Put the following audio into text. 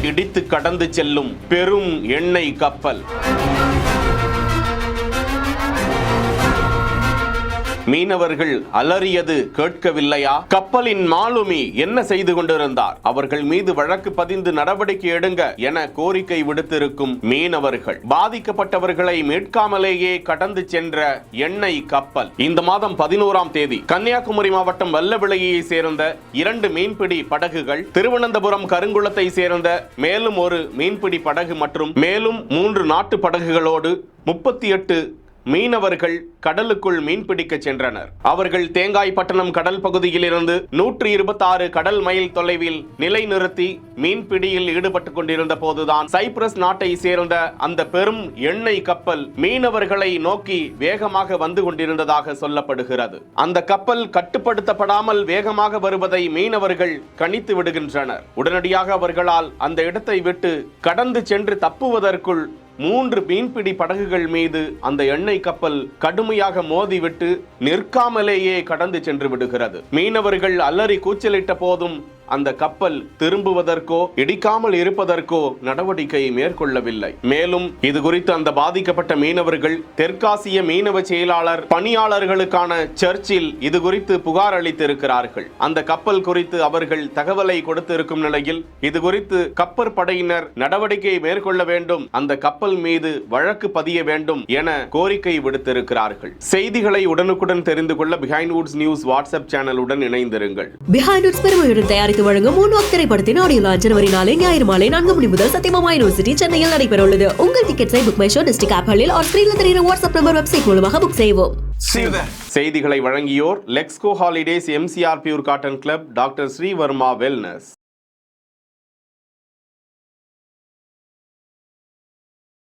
இடித்து கடந்து செல்லும் பெரும் எண்ணெய் கப்பல். மீனவர்கள் அலறியது கேட்கவில்லையா? கப்பலின் மாலுமி என்ன செய்து கொண்டிருந்தார்? அவர்கள் மீது வழக்கு பதிந்து நடவடிக்கை எடுங்க என கோரிக்கை விடுத்திருக்கும் மீனவர்கள். பாதிக்கப்பட்டவர்களை மீட்காமலேயே கடந்து சென்ற எண்ணெய் கப்பல். இந்த மாதம் 11ஆம் தேதி கன்னியாகுமரி மாவட்டம் வல்லவிளையை சேர்ந்த 2 மீன்பிடி படகுகள், திருவனந்தபுரம் கருங்குளத்தை சேர்ந்த மேலும் ஒரு மீன்பிடி படகு மற்றும் மேலும் 3 நாட்டு படகுகளோடு 38 மீனவர்கள் கடலுக்குள் மீன்பிடிக்க சென்றனர். அவர்கள் தேங்காய்பட்டணம் கடல் பகுதியில் இருந்து 126 கடல் மைல் தொலைவில் நிலைநிறுத்தி மீன்பிடியில் ஈடுபட்டுக் கொண்டிருந்த போதுதான் சைப்ரஸ் நாட்டை சேர்ந்த அந்த பெரும் எண்ணெய் கப்பல் மீனவர்களை நோக்கி வேகமாக வந்து கொண்டிருந்ததாக சொல்லப்படுகிறது. அந்த கப்பல் கட்டுப்படுத்தப்படாமல் வேகமாக வருவதை மீனவர்கள் கணித்து விடுகின்றனர். உடனடியாக அவர்களால் அந்த இடத்தை விட்டு கடந்து சென்று தப்புவதற்குள் 3 மீன்பிடி படகுகள் மீது அந்த எண்ணெய் கப்பல் கடுமையாக மோதிவிட்டு நிற்காமலேயே கடந்து சென்று விடுகிறது. மீனவர்கள் அலறி கூச்சலிட்ட போதும் அந்த கப்பல் திரும்புவதற்கோ இடிக்காமல் இருப்பதற்கோ நடவடிக்கை மேற்கொள்ளவில்லை. மேலும் இது குறித்து அந்த பாதிக்கப்பட்ட மீனவர்கள் தெற்காசிய மீனவ செயலாளர் பணியாளர்களுக்கான சர்ச்சில் இது குறித்து புகார் அளித்திருக்கிறார்கள். அந்த கப்பல் குறித்து அவர்கள் தகவலை கொடுத்திருக்கும் நிலையில் இது குறித்து கப்பற்படையினர் நடவடிக்கை மேற்கொள்ள வேண்டும், அந்த கப்பல் மீது வழக்கு பதிய வேண்டும் என கோரிக்கை விடுத்திருக்கிறார்கள். செய்திகளை உடனுக்குடன் தெரிந்து கொள்ள பிஹைண்ட் வுட்ஸ் நியூஸ் வாட்ஸ்அப் சேனலுடன் இணைந்திருங்கள். பிஹைண்ட் வுட்ஸ் பெருமையுடன் தயாரித்து வழங்கும் மூன்வாக் திரைப்படத்தின் ஆடியோ லான்ச் ஜனவரி 4 ஞாயிறு மாலை 4 மணி முதல் சத்தியமாமா யூனிவர்சிட்டி சென்னையில் நடைபெற உள்ளது. உங்கள் டிக்கெட்ஸை புக் மை ஷோ டிஸ்ட்ரிக்ட் ஆப்களில் ஆர் ஸ்கிரீன்ல தெரிகிற வாட்ஸ்அப் நம்பர் வெப்சைட் மூலமாக புக் செய்வோம். செய்திகளை வழங்கியோர் Lexco holidays, MCR pure cotton club, doctor Srivarma wellness.